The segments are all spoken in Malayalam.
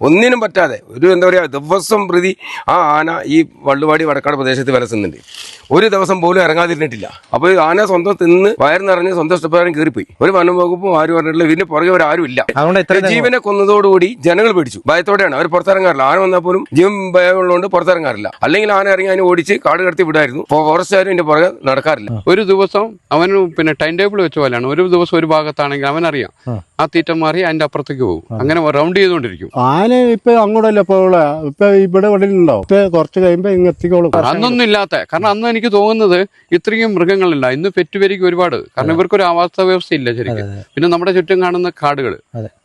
ഒന്നിനും പറ്റാതെ ഒരു എന്താ പറയുക ദിവസം പ്രതി ആ ആന ഈ വള്ളുവാടി വടക്കാട് പ്രദേശത്ത് വിലസുന്നുണ്ട്. ഒരു ദിവസം പോലും ഇറങ്ങാതിരുന്നിട്ടില്ല. അപ്പോൾ ആന സ്വന്തം തിന്ന് വയർ നിറഞ്ഞ് സ്വന്തം ഇഷ്ടപ്രകാരം കയറിപ്പോയി. ഒരു വനം വകുപ്പും ആരും പറഞ്ഞിട്ടില്ല. ഇതിന് പുറകെ ആരുമില്ല. ജീവനെ കൊന്നതോടുകൂടി ജനങ്ങൾ പേടിച്ചു. ഭയത്തോടെയാണ് അവർ പുറത്തിറങ്ങാറില്ല. ആന വന്നാൽ പോലും ജീവൻ ഭയമുള്ളതുകൊണ്ട് പുറത്തിറങ്ങാറില്ല. അല്ലെങ്കിൽ ആന ഇറങ്ങി അതിനെ ഓടിച്ച് കാട് കടത്തി വിടായിരുന്നു. ഫോറസ്റ്റുകാരും ഇതിന്റെ പുറകെ നടക്കാറില്ല. ഒരു ദിവസം അവന് ടൈം ടേബിൾ വെച്ച പോലെയാണ്. ഒരു ദിവസം ഒരു ഭാഗത്താണെങ്കിൽ അവനറിയാം ആ തീറ്റ മാറി അതിന്റെ അപ്പുറത്തേക്ക് പോകും. അങ്ങനെ റൗണ്ട് ചെയ്തുകൊണ്ടിരിക്കും. ആന ഇപ്പൊ അങ്ങോട്ടല്ല ഇപ്പൊ ഇവിടെ ഉണ്ടോ? ഇപ്പൊ കുറച്ച് കഴിയുമ്പോ ഇങ്ങ് എത്തിക്കോളും. അന്നൊന്നും ഇല്ലാത്ത കാരണം അന്ന് എനിക്ക് തോന്നുന്നത് ഇത്രയും മൃഗങ്ങളില്ല. ഇന്ന് പെറ്റുപെരുകി ഒരുപാട്. കാരണം ഇവർക്കൊരു ആവാസ വ്യവസ്ഥ ഇല്ല ശരിക്കും. പിന്നെ നമ്മുടെ ചുറ്റും കാണുന്ന കാടുകൾ,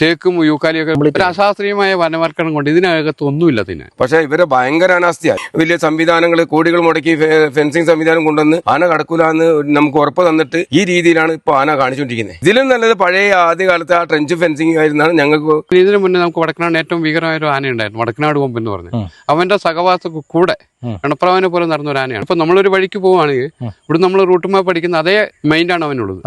തേക്കും യൂക്കാലിയൊക്കെ ഒരു അശാസ്ത്രീയമായ വനവൽക്കരണം കൊണ്ട് ഇതിനകത്ത് ഒന്നുമില്ല തിന്നെ. പക്ഷെ ഇവരെ ഭയങ്കര അനാസ്ഥയാണ്. വലിയ സംവിധാനങ്ങൾ കോടികൾ മുടക്കി ഫെൻസിങ് സംവിധാനം കൊണ്ടുവന്ന് ആന കടക്കൂല എന്ന് നമുക്ക് ഉറപ്പ് തന്നിട്ട് ഈ രീതിയിലാണ് ഇപ്പൊ ആന കാണിച്ചുകൊണ്ടിരിക്കുന്നത്. ഇതിലും നല്ലത് പഴയ ആദ്യകാലത്തെ ആ ട്രെഞ്ച് ഫെൻസിങ് ആയിരുന്നാണ് ഞങ്ങൾക്ക്. ഇതിനു മുന്നേ നമുക്ക് വടക്കനാട് ഏറ്റവും ഭീകരമായ ഒരു ആന ഉണ്ടായിരുന്നു, വടക്കനാട് കൊമ്പ് എന്ന് പറഞ്ഞു. അവന്റെ സഹവാസ കൂടെ ഗണപ്രവാനെ പോലെ നടന്ന ഒരു ആനയാണ്. ഇപ്പൊ നമ്മളൊരു വഴിക്ക് പോവുകയാണെങ്കിൽ ഇവിടെ നമ്മൾ റൂട്ട് മാപ്പ് പഠിക്കുന്ന അതേ മൈൻഡാണ് അവനുള്ളത്.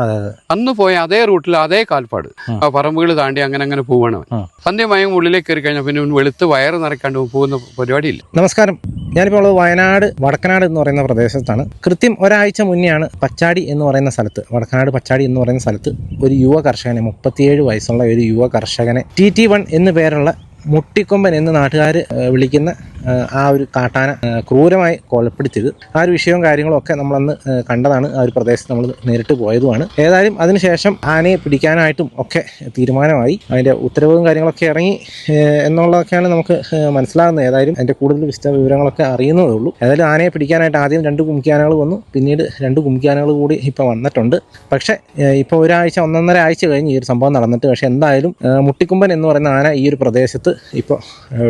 അന്ന് പോയ അതേ റൂട്ടിൽ അതേ കാൽപ്പാട് ആ പറമ്പുകൾ താണ്ടി അങ്ങനെ പോവുകയാണ് അവൻ. സന്ധ്യമായും ഉള്ളിലേക്ക് കയറി കഴിഞ്ഞാൽ പിന്നെ വെളുത്ത് വയറ് നിറയ്ക്കാണ്ട് പോകുന്ന പരിപാടിയില്ല. നമസ്കാരം, ഞാനിപ്പോൾ ഉള്ളത് വയനാട് വടക്കനാട് എന്ന് പറയുന്ന പ്രദേശത്താണ്. കൃത്യം ഒരാഴ്ച മുന്നെയാണ് പച്ചാടി എന്ന് പറയുന്ന സ്ഥലത്ത്, വടക്കനാട് പച്ചാടി എന്ന് പറയുന്ന സ്ഥലത്ത് ഒരു യുവ കർഷകനെ, 37 വയസ്സുള്ള ഒരു യുവ കർഷകനെ TT1 എന്ന് പേരുള്ള മുട്ടിക്കൊമ്പൻ എന്ന് നാട്ടുകാർ വിളിക്കുന്ന ആ ഒരു കാട്ടാന ക്രൂരമായി കൊലപ്പെടുത്തിയത്. ആ ഒരു വിഷയവും കാര്യങ്ങളും ഒക്കെ നമ്മളന്ന് കണ്ടതാണ്. ആ ഒരു പ്രദേശത്ത് നമ്മൾ നേരിട്ട് പോയതുമാണ്. ഏതായാലും അതിനുശേഷം ആനയെ പിടിക്കാനായിട്ടും ഒക്കെ തീരുമാനമായി. അതിൻ്റെ ഉത്തരവും കാര്യങ്ങളൊക്കെ ഇറങ്ങി എന്നുള്ളതൊക്കെയാണ് നമുക്ക് മനസ്സിലാകുന്നത്. ഏതായാലും അതിൻ്റെ കൂടുതൽ വിവരങ്ങളൊക്കെ അറിയുന്നതേ ഉള്ളൂ. ഏതായാലും ആനയെ പിടിക്കാനായിട്ട് ആദ്യം 2 കുംക്കിയാനകൾ വന്നു. പിന്നീട് 2 കുംക്കിയാനകൾ കൂടി ഇപ്പോൾ വന്നിട്ടുണ്ട്. പക്ഷേ ഇപ്പോൾ ഒരാഴ്ച 1.5 ആഴ്ച കഴിഞ്ഞ് ഈ ഒരു സംഭവം നടന്നിട്ട് പക്ഷേ എന്തായാലും മുട്ടിക്കൊമ്പൻ എന്ന് പറയുന്ന ആന ഈ ഒരു പ്രദേശത്ത് ഇപ്പോൾ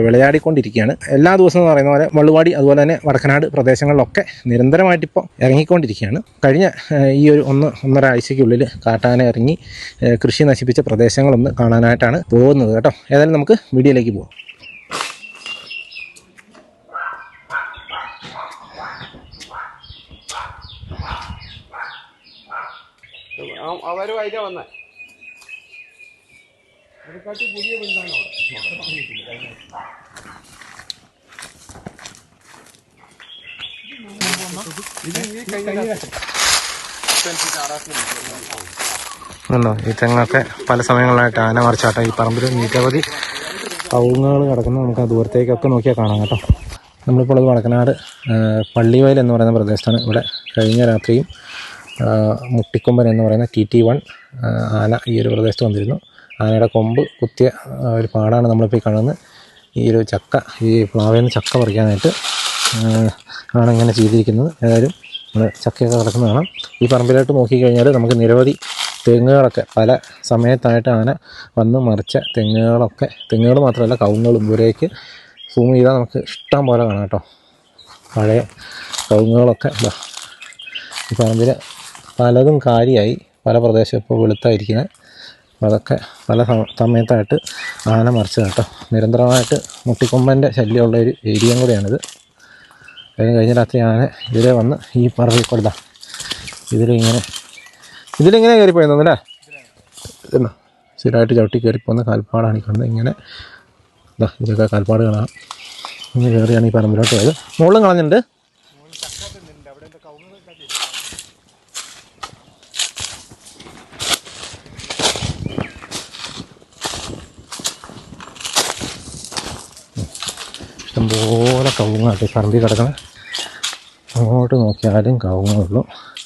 വിളയാടിക്കൊണ്ടിരിക്കുകയാണ്. എല്ലാ ദിവസവും എന്ന് പറയുന്ന പോലെ വള്ളുവാടി അതുപോലെ തന്നെ വടക്കനാട് പ്രദേശങ്ങളിലൊക്കെ നിരന്തരമായിട്ട് ഇപ്പോൾ ഇറങ്ങിക്കൊണ്ടിരിക്കുകയാണ്. കഴിഞ്ഞ ഈ ഒരു 1.5 ആഴ്ചയ്ക്കുള്ളിൽ കാട്ടാന ഇറങ്ങി കൃഷി നശിപ്പിച്ച പ്രദേശങ്ങളൊന്ന് കാണാനായിട്ടാണ് പോകുന്നത് കേട്ടോ. ഏതായാലും നമുക്ക് വീഡിയോയിലേക്ക് പോകാം. പുതിയ ബന്ധമാണോ ഈ തെങ്ങൊക്കെ പല സമയങ്ങളിലായിട്ട് ആന മറിച്ചാട്ടോ. ഈ പറമ്പിൽ നിരവധി കവുങ്ങുകൾ കിടക്കുന്നു. നമുക്ക് ആ ദൂരത്തേക്കൊക്കെ നോക്കിയാൽ കാണാം കേട്ടോ. നമ്മളിപ്പോൾ ഉള്ളത് വടക്കനാട് പള്ളിവയൽ എന്ന് പറയുന്ന പ്രദേശത്താണ്. ഇവിടെ കഴിഞ്ഞ രാത്രിയും മുട്ടിക്കൊമ്പൻ എന്ന് പറയുന്ന TT1 ആന ഈ ഒരു പ്രദേശത്ത് വന്നിരുന്നു. ആനയുടെ കൊമ്പ് കുത്തിയ ഒരു പാടാണ് നമ്മളിപ്പോൾ ഈ കാണുന്നത്. ഈ ഒരു ചക്ക, ഈ പ്ലാവിൽ നിന്ന് ചക്ക പറിക്കാനായിട്ട് ആണ് ഇങ്ങനെ ചെയ്തിരിക്കുന്നത്. ഏതായാലും നമ്മൾ ചക്കയൊക്കെ കിടക്കുന്നത് കാണാം. ഈ പറമ്പിലോട്ട് നോക്കിക്കഴിഞ്ഞാൽ നമുക്ക് നിരവധി തെങ്ങുകളൊക്കെ പല സമയത്തായിട്ട് ആന വന്ന് മറിച്ച തെങ്ങുകൾ മാത്രമല്ല കവുങ്ങുകളും ദൂരേക്ക് സൂം ചെയ്താൽ നമുക്ക് ഇഷ്ടം പോലെ കാണാം കേട്ടോ. പഴയ കവുങ്ങുകളൊക്കെ ഈ പറമ്പിൽ പലതും കാലിയായി, പല പ്രദേശം ഇപ്പോൾ വെളുത്തായിരിക്കുന്നത്. അതൊക്കെ പല സമയത്തായിട്ട് ആന മറിച്ചത് കേട്ടോ. നിരന്തരമായിട്ട് മുട്ടിക്കൊമ്പൻ്റെ ശല്യമുള്ള ഒരു ഏരിയയും കൂടെയാണിത്. അതിന് കഴിഞ്ഞ രാത്രി ആന ഇതിലെ വന്ന് ഈ പറമ്പിൽ കൊടുത്ത ഇതിലിങ്ങനെ കയറിപ്പോയി തോന്നല്ലേ. ഇതെന്നാ സ്ഥിരമായിട്ട് ചവിട്ടി കയറിപ്പോകുന്ന കാൽപ്പാടാണ് ഈ കാണുന്നത്. ഇങ്ങനെ ഇതൊക്കെ കാൽപ്പാട് കാണാം. ഇങ്ങനെ കയറിയാണ് ഈ പറമ്പിലോട്ട് പോയത്. മുകളിലും കളഞ്ഞിട്ടുണ്ട്. ഇഷ്ടംപോലെ കവുങ്ങാട്ടെ പറമ്പിൽ കിടക്കണം. അങ്ങോട്ട് നോക്കിയാലും കവുങ്ങുള്ളൂ.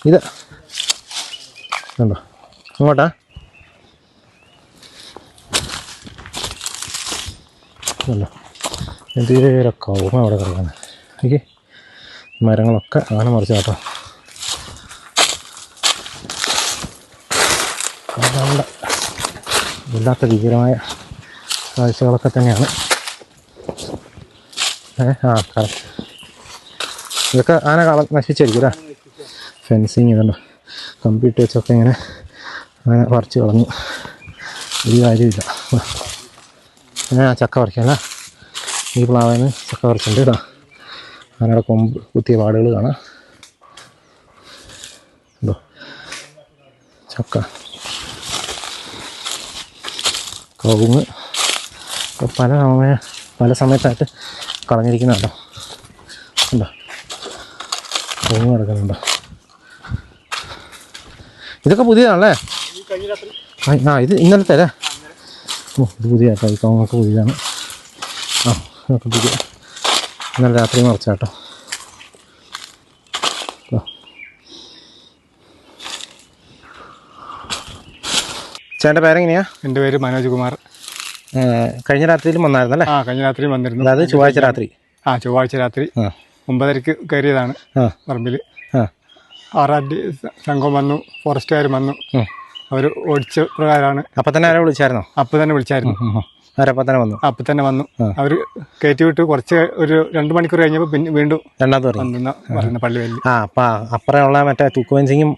ഇത് ഉണ്ടോ ഇങ്ങോട്ടാ? അല്ല എന്തേലും കവുങ്ങ അവിടെ കിടക്കുന്നത്. എനിക്ക് മരങ്ങളൊക്കെ ആന മറിച്ച കേട്ടോ. അവിടെ ഇല്ലാത്ത ഭീകരമായ കാഴ്ചകളൊക്കെ തന്നെയാണ്. ഇതൊക്കെ ആന നശിപ്പിച്ചായിരിക്കും അല്ലേ. ഫെൻസിങ് ഇതുണ്ടോ, കമ്പ്യൂട്ടർ വെച്ചൊക്കെ ഇങ്ങനെ ആന പറിച്ച് കളഞ്ഞു. ഒരു കാര്യമില്ല. ചക്ക പറിക്കാമല്ല. ഈ പ്ലാവിന് ചക്ക പറിച്ചിട്ടുണ്ട് കേട്ടോ. ആനയുടെ കൊമ്പ് കുത്തിയ പാടുകൾ കാണാം. എന്തോ ചക്ക, കവുങ്ങ്, അപ്പോൾ പല സമയത്തായിട്ട് കളഞ്ഞിരിക്കുന്ന കേട്ടോ. ഉണ്ടോ ഒന്നും കിടക്കുന്നുണ്ടോ? ഇതൊക്കെ പുതിയതാണല്ലേ? ഇത് ഇന്നലത്തെ അല്ലേ? ഓ ഇത് പുതിയ കേട്ടോ. ഈ കവുങ്ങൊക്കെ പുതിയതാണ്. ഇതൊക്കെ പുതിയ ഇന്നലെ രാത്രി മറിച്ച കേട്ടോ. ചേട്ടൻ്റെ പേരെങ്ങനെയാ? എൻ്റെ പേര് മനോജ് കുമാർ. കഴിഞ്ഞ രാത്രിയിലും വന്നായിരുന്നല്ലേ? കഴിഞ്ഞ രാത്രി വന്നിരുന്നു. അതായത് ചൊവ്വാഴ്ച രാത്രി? ചൊവ്വാഴ്ച രാത്രി 9:30 കയറിയതാണ് പറമ്പിൽ. 6 സംഘം വന്നു, ഫോറസ്റ്റുകാർ വന്നു. അവർ ഓടിച്ച പ്രകാരമാണ്. അപ്പം തന്നെ ആരെ വിളിച്ചായിരുന്നോ? അപ്പം തന്നെ വിളിച്ചായിരുന്നു. ആരപ്പം തന്നെ വന്നു? അപ്പം തന്നെ വന്നു. അവർ കയറ്റി വിട്ട് ഒരു 2 മണിക്കൂർ കഴിഞ്ഞപ്പോൾ പിന്നെ വീണ്ടും രണ്ടാമത് പറയുന്ന പള്ളി വലി അപ്പുറമുള്ള മറ്റേ തൂക്കുവഞ്ചിയും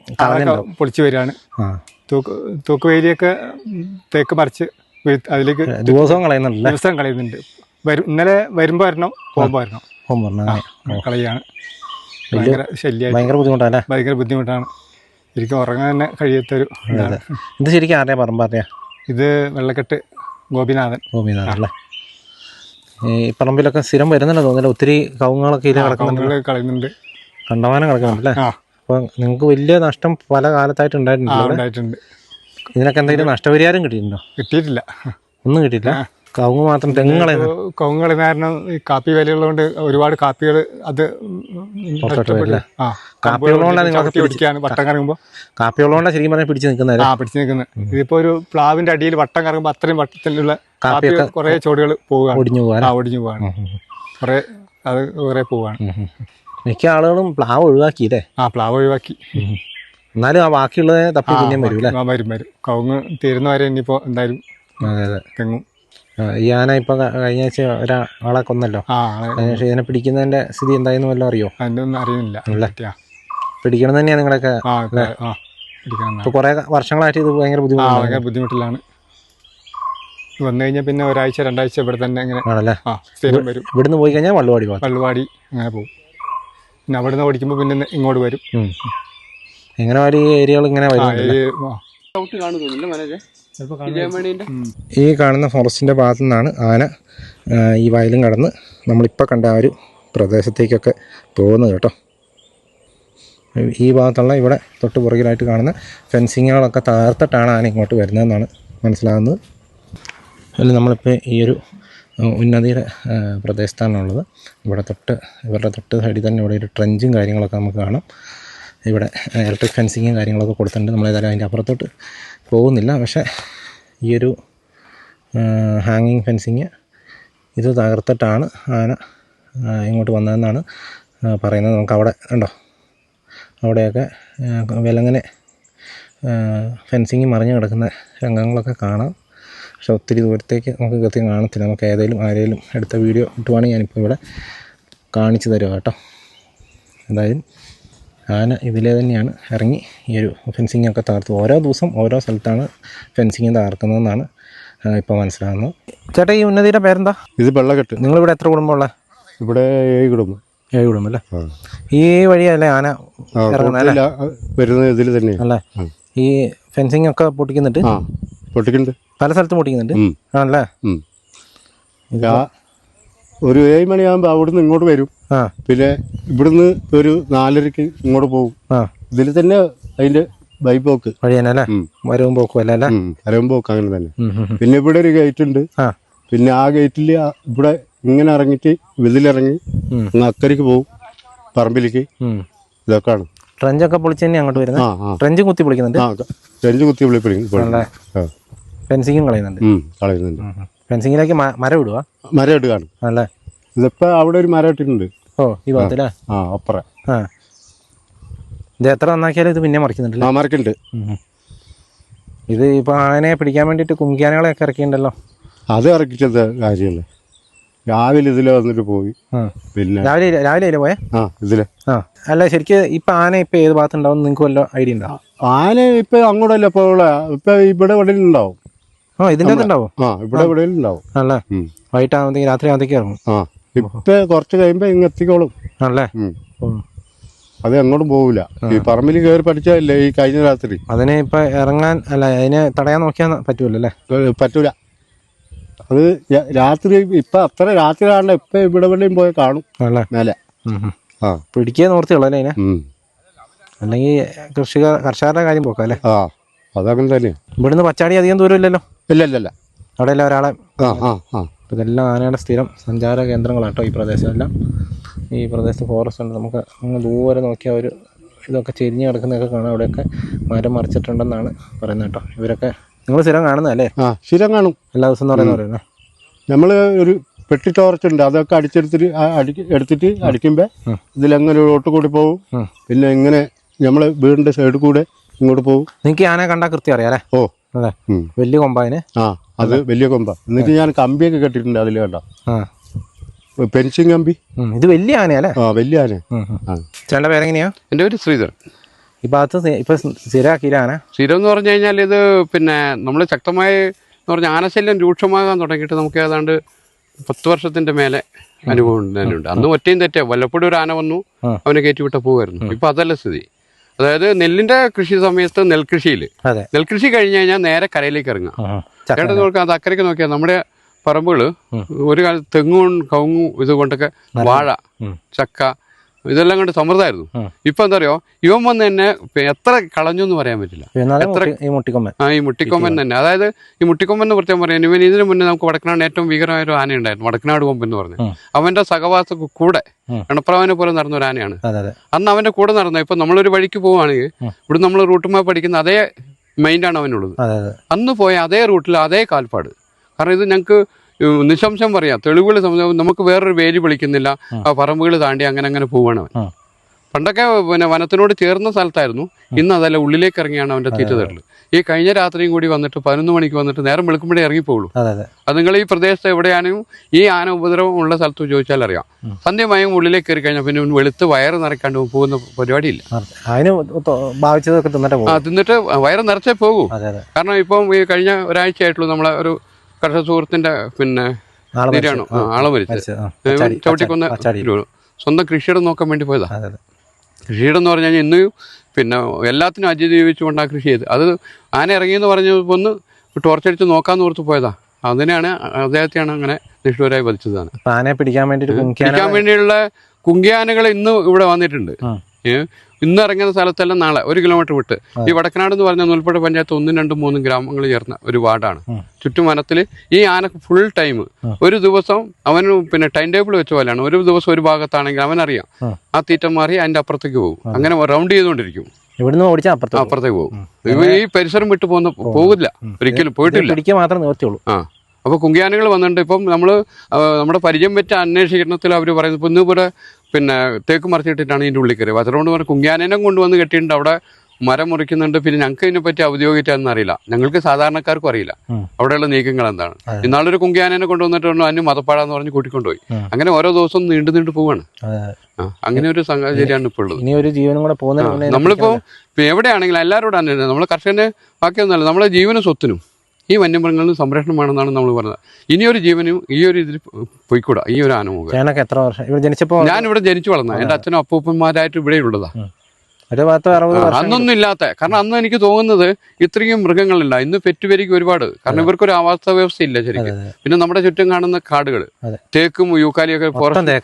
പൊളിച്ചു വരികയാണ്. തൂക്കുവേലിയൊക്കെ തേക്ക് മറിച്ച് അതിലേക്ക് ദിവസവും കളയുന്നുണ്ട്. ഇന്നലെ വരുമ്പോൾ വരണം, പോകുമ്പോൾ വരണം, കളയാണ്. ഭയങ്കര ശല്യമായി, ഭയങ്കര ബുദ്ധിമുട്ടാണ്. ഭയങ്കര ബുദ്ധിമുട്ടാണ്. ശരിക്കും ഉറങ്ങാൻ തന്നെ കഴിയാത്തൊരു ഇതാണ്. ഇത് ശരിക്കും ആരെയാ പറമ്പറിയാ? ഇത് വെള്ളക്കെട്ട് ഗോപിനാഥൻ അല്ലേ? ഈ പറമ്പിലൊക്കെ സ്ഥിരം വരുന്നുണ്ടോ തോന്നില്ല? ഒത്തിരി കവുങ്ങുകളൊക്കെ കളയുന്നുണ്ട്, കണ്ടമാനം കിടക്കുന്നുണ്ടല്ലേ? അപ്പൊ നിങ്ങൾക്ക് വലിയ നഷ്ടം പല കാലത്തായിട്ട് ഉണ്ടായിട്ടുണ്ട്. ഇതിനൊക്കെ എന്തെങ്കിലും നഷ്ടപരിഹാരം കിട്ടിയിട്ടുണ്ടോ? കിട്ടിയിട്ടില്ല, ഒന്നും കിട്ടിയില്ല. കവുങ്ങ് മാത്രം, കവുങ്ങുകൾ കാരണം ഈ കാപ്പി വിലയുള്ളതുകൊണ്ട് ഒരുപാട് കാപ്പികൾ അത് വട്ടം കറങ്ങുമ്പോൾ കാപ്പിയുള്ളതുകൊണ്ടാണ് ശരിക്കും പറഞ്ഞാൽ പിടിച്ചു നിൽക്കുന്നത്. പിടിച്ചു നിൽക്കുന്നത്. ഇതിപ്പോ ഒരു പ്ലാവിന്റെ അടിയിൽ വട്ടം കറങ്ങുമ്പോൾ അത്രയും വട്ടത്തിലുള്ള കാപ്പി കുറെ ചോടുകൾ ഒടിഞ്ഞു പോവാണ്. കുറെ പോവാണ്. മിക്ക ആളുകളും പ്ലാവ് ഒഴിവാക്കിയില്ലേ? പ്ലാവ് ഒഴിവാക്കി. എന്നാലും ആ ബാക്കിയുള്ളത് തപ്പി പിന്നെയും വരും. കവുങ്ങ് തീരുന്നവരെ ഇനിയിപ്പോ എന്തായാലും തെങ്ങും. ഈ ആന ഇപ്പൊ കഴിഞ്ഞ ആഴ്ച ഒരാളെ കൊന്നല്ലോ. അതിനുശേഷം ഇതിനെ പിടിക്കുന്നതിന്റെ സ്ഥിതി എന്തായെന്ന് വല്ലതും അറിയോ? അതിനൊന്നും അറിയുന്നില്ല. പിടിക്കണം തന്നെയാ നിങ്ങളൊക്കെ? ഇപ്പൊ കുറെ വർഷങ്ങളായിട്ട് ഇത് ഭയങ്കര ബുദ്ധിമുട്ടിലാണ്. വന്നു കഴിഞ്ഞാൽ പിന്നെ ഒരാഴ്ച 2 ആഴ്ച ഇവിടെ തന്നെ ആണല്ലേ? സ്ഥിരം വരും. ഇവിടുന്ന് പോയി കഴിഞ്ഞാൽ വള്ളുവാടി അങ്ങനെ പോകും. പിന്നെ അവിടെ നിന്ന് ഓടിക്കുമ്പോൾ പിന്നെ ഇങ്ങോട്ട് വരും. എങ്ങനെ ഈ ഏരിയകൾ ഇങ്ങനെ വരും? ഈ കാണുന്ന ഫോറസ്റ്റിൻ്റെ ഭാഗത്തു നിന്നാണ് ആന ഈ വയലും കടന്ന് നമ്മളിപ്പോൾ കണ്ട ആ ഒരു പ്രദേശത്തേക്കൊക്കെ പോകുന്നത് കേട്ടോ. ഈ ഭാഗത്തുള്ള ഇവിടെ തൊട്ട് പുറകിലായിട്ട് കാണുന്ന ഫെൻസിങ്ങുകളൊക്കെ തകർത്തിട്ടാണ് ആന ഇങ്ങോട്ട് വരുന്നതെന്നാണ് മനസ്സിലാകുന്നത്. അതിൽ നമ്മളിപ്പോൾ ഈ ഒരു ഉന്നതിയുടെ പ്രദേശത്താണുള്ളത്. ഇവരുടെ തൊട്ട് സൈഡിൽ തന്നെ ഇവിടെ ഒരു ട്രെഞ്ചും കാര്യങ്ങളൊക്കെ നമുക്ക് കാണാം. ഇവിടെ ഇലക്ട്രിക് ഫെൻസിങ്ങും കാര്യങ്ങളൊക്കെ കൊടുത്തിട്ടുണ്ട്. നമ്മളേതായാലും അതിൻ്റെ അപ്പുറത്തോട്ട് പോകുന്നില്ല. പക്ഷേ ഈ ഒരു ഹാങ്ങിങ് ഫെൻസിങ് ഇത് തകർത്തിട്ടാണ് ആന ഇങ്ങോട്ട് വന്നതെന്നാണ് പറയുന്നത്. നമുക്ക് അവിടെ ഉണ്ടോ, അവിടെയൊക്കെ വിലങ്ങനെ ഫെൻസിങ് മറിഞ്ഞ് കിടക്കുന്ന രംഗങ്ങളൊക്കെ കാണാം. പക്ഷെ ഒത്തിരി ദൂരത്തേക്ക് നമുക്ക് കൃത്യം കാണത്തില്ല. നമുക്ക് ആരെങ്കിലും എടുത്ത വീഡിയോ കിട്ടുവാണെങ്കിൽ ഞാനിപ്പോൾ ഇവിടെ കാണിച്ചു തരുക കേട്ടോ. എന്തായാലും ആന ഇതിലെ തന്നെയാണ് ഇറങ്ങി ഈ ഒരു ഫെൻസിങ്ങൊക്കെ തകർത്ത് ഓരോ ദിവസം ഓരോ സ്ഥലത്താണ് ഫെൻസിങ് തകർക്കുന്നതെന്നാണ് ഇപ്പോൾ മനസ്സിലാകുന്നത്. ചേട്ടാ, ഈ ഉന്നതിയുടെ പേരെന്താ? ഇത് വെള്ളക്കെട്ട്. നിങ്ങളിവിടെ എത്ര കുടുംബമുള്ള? ഇവിടെ 7 കുടുംബം. 7 കുടുംബം അല്ലേ? ഈ വഴിയല്ലേ ആന ഇറങ്ങുന്നത്? വരുന്നത് ഇതിൽ തന്നെ അല്ലേ? ഈ ഫെൻസിങ് ഒക്കെ പൊട്ടിക്കുന്നുണ്ട്, പല സ്ഥലത്തും പൊട്ടിക്കുന്നുണ്ട് ആണല്ലേ? ഒരു 7 മണിയാകുമ്പോൾ അവിടുന്ന് ഇങ്ങോട്ട് വരും. പിന്നെ ഇവിടുന്ന് ഒരു 4:30 ഇങ്ങോട്ട് പോകും. ഇതിൽ തന്നെ അതിന്റെ ബൈപോക്ക് വഴി തന്നെ അല്ലേ? വരവും പോക്കും അല്ലേ? വരവും പോക്ക് അങ്ങനെ തന്നെ. പിന്നെ ഇവിടെ ഒരു ഗേറ്റ് ഉണ്ട്. പിന്നെ ആ ഗേറ്റിൽ ഇവിടെ ഇങ്ങനെ ഇറങ്ങിയിട്ട് ഇതിലിറങ്ങി അക്കരയ്ക്ക് പോകും, പറമ്പിലേക്ക്. ഇതൊക്കെയാണ്. ട്രെഞ്ചൊക്കെ പൊളിച്ച് തന്നെ അങ്ങോട്ട് വരുന്നത്. ട്രെഞ്ചും കുത്തി പൊളിക്കുന്നുണ്ട്. ട്രെഞ്ച് കുത്തി ഫെൻസിങ്ങും കളയുന്നുണ്ട്. ഫെൻസിങ്ങിലേക്ക് മരം ഇടുക. മരം ഇടുകയാണ് അല്ലേ? ഇതിപ്പോ അവിടെ ഒരു മരം ഇട്ടിട്ടുണ്ട്. ഈ ഭാഗത്തില്ലേ? അപ്പുറം. ഇത് എത്ര നന്നാക്കിയാലും ഇത് പിന്നെ മറിക്കുന്നുണ്ടല്ലോ. മറിക്കുന്നുണ്ട്. ഇത് ഇപ്പൊ ആനയെ പിടിക്കാൻ വേണ്ടിട്ട് കുങ്കിയാനകളെയൊക്കെ ഇറക്കിയിട്ടുണ്ടല്ലോ. അത് ഇറക്കിച്ചത് കാര്യമല്ലേ. രാവിലെ ഇതിലെ വന്നിട്ട് പോയി. പിന്നെ രാവിലെ പോയെ? ഇതിലെ. അല്ല, ശരിക്കും ഇപ്പൊ ആന ഇപ്പൊ ഏത് ഭാഗത്തുണ്ടാവും നിങ്ങൾക്ക് വല്ല ഐഡിയ ഉണ്ടോ? ആന ഇപ്പൊ അങ്ങോട്ടല്ല, ഇപ്പൊ ഇവിടെ ഉണ്ടാവും. ഇതിന്റെ ഉണ്ടാവും. ഇവിടെ ഉണ്ടാവും അല്ലേ? വൈകിട്ടാകുമ്പത്തേക്ക് രാത്രി ആകുമ്പത്തേക്ക് ഇറങ്ങും. ഇപ്പൊ കുറച്ച് കഴിയുമ്പോ ഇങ്ങ് എത്തിക്കോളും. ആണല്ലേ? അത് എങ്ങോട്ടും പോവില്ല. ഈ പറമ്പിൽ കയറി പഠിച്ചതല്ലേ ഈ കഴിഞ്ഞ രാത്രി. അതിനെ ഇപ്പൊ ഇറങ്ങാൻ അതിനെ തടയാൻ നോക്കിയാൽ പറ്റൂലല്ലേ? പറ്റൂല. അത് രാത്രി ഇപ്പൊ അത്ര രാത്രി കാണണ്ട, ഇപ്പൊ ഇവിടെ എവിടെയും പോയി കാണും അല്ലേ? മേലെ. ആ പിടിക്കുക നിവർത്തിയുള്ളൂ അല്ലേ അതിനെ? അല്ലെങ്കിൽ കർഷകരുടെ കാര്യം പോക്കാം അല്ലേ? ആ അതങ്ങനെ തന്നെ. ഇവിടുന്ന് പച്ചാടി അധികം ദൂരം ഇല്ലല്ലോ? ഇല്ല. അവിടെ എല്ലാം ഒരാളെ. ആ ഇതെല്ലാം ആനയുടെ സ്ഥിരം സഞ്ചാര കേന്ദ്രങ്ങളാട്ടോ ഈ പ്രദേശമെല്ലാം. ഈ പ്രദേശത്ത് ഫോറസ്റ്റ് ഉണ്ട്. നമുക്ക് അങ്ങ് ദൂരെ നോക്കിയാൽ ഒരു ഇതൊക്കെ ചെരിഞ്ഞ് കിടക്കുന്നതൊക്കെ കാണാം. അവിടെയൊക്കെ മരം മറിച്ചിട്ടുണ്ടെന്നാണ് പറയുന്നത് കേട്ടോ. ഇവരൊക്കെ നിങ്ങൾ സ്ഥിരം കാണുന്നതല്ലേ? ആ സ്ഥിരം കാണും എല്ലാ ദിവസം എന്ന് പറയുന്നത്. നമ്മൾ ഒരു പെട്ടി ടോർച്ചുണ്ട്, അതൊക്കെ എടുത്തിട്ട് അടിക്കുമ്പോ ഇതിലെങ്ങനെ റോട്ട് കൂടി പോകും. പിന്നെ ഇങ്ങനെ നമ്മളെ വീടിന്റെ സൈഡിൽ കൂടെ ഇങ്ങോട്ട് പോകും. നിങ്ങൾക്ക് ആന കണ്ടാൽ കൃത്യം അറിയാം അല്ലേ? ഓ അതെ, വലിയ കൊമ്പായന്. ആ അത് വലിയ കൊമ്പ. എന്നിട്ട് ഞാൻ കമ്പിയൊക്കെ കെട്ടിയിട്ടുണ്ട് അതിൽ കണ്ട. പെൻസിങ് കമ്പി. ഇത് വലിയ ആനയല്ലേ? ആ വലിയ ആന. ചേട്ടൻ്റെ പേരെങ്ങനെയാ? എൻ്റെ പേര് ശ്രീധരൻ. ഈ ഭാഗത്ത് ഇപ്പൊ സ്ഥിരമാക്കിയ ആന. സ്ഥിരം എന്ന് പറഞ്ഞു കഴിഞ്ഞാൽ ഇത് പിന്നെ നമ്മൾ ശക്തമായ എന്ന് പറഞ്ഞാൽ ആനശല്യം രൂക്ഷമാകാൻ തുടങ്ങിയിട്ട് നമുക്ക് ഏതാണ്ട് 10 വർഷത്തിന്റെ മേലെ അനുഭവം തന്നെയുണ്ട്. അന്ന് ഒറ്റയും തെറ്റേ വല്ലപ്പോഴും ഒരു ആന വന്നു അവനെ കയറ്റിവിട്ട പോവായിരുന്നു. ഇപ്പൊ അതല്ല സ്ഥിതി. അതായത് നെല്ലിന്റെ കൃഷി സമയത്ത് നെൽകൃഷിയിൽ നെൽകൃഷി കഴിഞ്ഞ് കഴിഞ്ഞാൽ നേരെ കരയിലേക്ക് ഇറങ്ങാം. ചേട്ടൻ നോക്കാം, അത് അക്കരയ്ക്ക് നോക്കിയാൽ നമ്മുടെ പറമ്പുകൾ ഒരു കാലത്ത് തെങ്ങും കവുങ്ങും ഇതുകൊണ്ടൊക്കെ വാഴ, ചക്ക ഇതെല്ലാം കൊണ്ട് സമൃദ്ധമായിരുന്നു. ഇപ്പൊ എന്താ പറയുക, ഇവൻ വന്ന് തന്നെ എത്ര കളഞ്ഞു എന്ന് പറയാൻ പറ്റില്ല. ഈ മുട്ടിക്കൊമ്പൻ തന്നെ. അതായത് ഈ മുട്ടിക്കൊമ്പൻ എന്ന് പ്രത്യേകം പറയാൻ, ഇവൻ ഇതിനു മുന്നേ നമുക്ക് വടക്കനാട് ഏറ്റവും ഭീകരമായ ഒരു ആന ഉണ്ടായിരുന്നു, വടക്കനാട് കൊമ്പൻ എന്ന് പറഞ്ഞു. അവന്റെ സഹവാസ കൂടെ ഗണപ്രവാനെ പോലെ നടന്ന ഒരു ആനയാണ്. അന്ന് അവന്റെ കൂടെ നടന്ന. ഇപ്പൊ നമ്മളൊരു വഴിക്ക് പോവുകയാണെങ്കിൽ ഇവിടെ നമ്മൾ റൂട്ട് മാപ്പ് പഠിക്കുന്ന അതേ മൈൻഡാണ് അവനുള്ളത്. അന്ന് പോയ അതേ റൂട്ടിൽ അതേ കാൽപ്പാട്. കാരണം ഇത് ഞങ്ങൾക്ക് നിശംശം പറയാം, തെളിവുകൾ നമുക്ക് വേറൊരു വേലി വിളിക്കുന്നില്ല, ആ പറമ്പുകൾ താണ്ടി അങ്ങനെ പോവാണ് അവൻ. പണ്ടൊക്കെ പിന്നെ വനത്തിനോട് ചേർന്ന സ്ഥലത്തായിരുന്നു. ഇന്ന് അതല്ല, ഉള്ളിലേക്ക് ഇറങ്ങിയാണ് അവന്റെ തീറ്റ തരല്. ഈ കഴിഞ്ഞ രാത്രിയും കൂടി വന്നിട്ട് 11 മണിക്ക് വന്നിട്ട് നേരം വെളുക്കുമ്പോഴേ ഇറങ്ങിപ്പോളൂ. അത് നിങ്ങൾ ഈ പ്രദേശത്ത് എവിടെയാണെങ്കിലും ഈ ആന ഉപദ്രവം ഉള്ള സ്ഥലത്ത് ചോദിച്ചാൽ അറിയാം. സന്ധ്യമായും ഉള്ളിലേക്ക് കയറി കഴിഞ്ഞാൽ പിന്നെ വെളുത്ത് വയറ് നിറയ്ക്കാണ്ട് പോകുന്ന പരിപാടിയില്ല. തിന്നിട്ട് വയറ് നിറച്ചേ പോകൂ. കാരണം ഇപ്പം ഈ കഴിഞ്ഞ ഒരാഴ്ചയായിട്ടുള്ളൂ നമ്മളെ ഒരു കർഷക സുഹൃത്തിന്റെ പിന്നെ നിര്യാണം, ആളെ മരിച്ചത് ചവിട്ടിക്കൊന്ന സ്വന്തം കൃഷിയിടം നോക്കാൻ വേണ്ടി പോയതാ. കൃഷിയിടം എന്ന് പറഞ്ഞു കഴിഞ്ഞാൽ ഇന്ന് പിന്നെ എല്ലാത്തിനും അതിജീവിച്ചുകൊണ്ട് ആ കൃഷി ചെയ്ത് അത് ആന ഇറങ്ങിയെന്ന് പറഞ്ഞപ്പോൾ ഒന്ന് ടോർച്ചടിച്ച് നോക്കാന്ന് ഓർത്ത് പോയതാ. അതിനെയാണ് അദ്ദേഹത്തെയാണ് അങ്ങനെ നിഷ്ഠൂരായി വധിച്ചതാണ്. ആനയെ പിടിക്കാൻ വേണ്ടിയുള്ള കുങ്കിയാനകൾ ഇന്ന് ഇവിടെ വന്നിട്ടുണ്ട്. ഇന്ന് ഇറങ്ങുന്ന സ്ഥലത്തെല്ലാം നാളെ 1 കിലോമീറ്റർ വിട്ട് ഈ വടക്കനാട് എന്ന് പറഞ്ഞ നൂൽപ്പുഴ പഞ്ചായത്ത് 1, 2, 3 ഗ്രാമങ്ങൾ ചേർന്ന ഒരു വാർഡാണ്. ചുറ്റും വനത്തിൽ ഈ ആന ഫുൾ ടൈം ഒരു ദിവസം അവന് പിന്നെ ടൈം ടേബിൾ വെച്ച പോലെയാണ്. ഒരു ദിവസം ഒരു ഭാഗത്താണെങ്കിൽ അവനറിയാം ആ തീറ്റ മാറി അതിന്റെ അപ്പുറത്തേക്ക് പോകും. അങ്ങനെ റൗണ്ട് ചെയ്തുകൊണ്ടിരിക്കും. ഇവിടുന്ന് ഓടിച്ചാൽ അപ്പുറത്തേക്ക് പോകും. ഈ പരിസരം വിട്ടു പോകില്ല, ഒരിക്കലും പോയിട്ടില്ല. അപ്പോൾ കുങ്കിയാനകൾ വന്നിട്ടുണ്ട്. ഇപ്പം നമ്മുടെ പരിചയം പറ്റ അന്വേഷണത്തിൽ അവർ പറയുന്നത് ഇപ്പം ഇന്ന് ഇവിടെ പിന്നെ തേക്ക് മറിച്ചിട്ടിട്ടാണ് ഇതിൻ്റെ ഉള്ളിൽ കയറി. അതുകൊണ്ട് പറഞ്ഞാൽ കുങ്കിയാനേനെ കൊണ്ടുവന്ന് കെട്ടിയിട്ടുണ്ട്. അവിടെ മരം മുറിക്കുന്നുണ്ട്. പിന്നെ ഞങ്ങൾക്ക് ഇതിനെപ്പറ്റി ഔദ്യോഗികമായിട്ടൊന്നും അറിയില്ല, ഞങ്ങൾക്ക് സാധാരണക്കാർക്കും അറിയില്ല അവിടെയുള്ള നീക്കങ്ങൾ എന്താണ്. ഇന്നാളൊരു കുങ്കിയാനേനെ കൊണ്ടുവന്നിട്ടുണ്ട്, അതിന് മതപ്പാടാന്ന് പറഞ്ഞ് കൂട്ടിക്കൊണ്ടുപോയി. അങ്ങനെ ഓരോ ദിവസവും നീണ്ടു പോവാണ്. അങ്ങനെ ഒരു സാഹചര്യമാണ് ഇപ്പോൾ ഉള്ളത്. നമ്മളിപ്പോൾ എവിടെയാണെങ്കിലും എല്ലാവരോടാണ് നമ്മൾ കർഷകനെ ബാക്കിയൊന്നുമല്ല, നമ്മളെ ജീവനും സ്വത്തിനും ഈ വന്യമൃഗങ്ങളിൽ സംരക്ഷണം വേണമെന്നാണ് നമ്മൾ പറഞ്ഞത്. ഇനിയൊരു ജീവനും ഈ ഒരു ഇതിൽ പോയിക്കൂടാ. ഈ ഒരു ആനമുഖം ഞാൻ ഇവിടെ ജനിച്ചു വളർന്ന എൻ്റെ അച്ഛനും അപ്പൂപ്പന്മാരായിട്ട് ഇവിടെ ഉള്ളതാ. അന്നൊന്നും ഇല്ലാത്ത, കാരണം അന്ന് എനിക്ക് തോന്നുന്നത് ഇത്രയും മൃഗങ്ങളുണ്ട്. ഇന്ന് പെറ്റുപെരുക്കി ഒരുപാട്. കാരണം ഇവർക്കൊരു ആവാസ വ്യവസ്ഥ ഇല്ല ശരിക്കും. പിന്നെ നമ്മുടെ ചുറ്റും കാണുന്ന കാടുകൾ, തേക്കും യൂക്കാലിയൊക്കെ ഫോറസ്റ്റ്,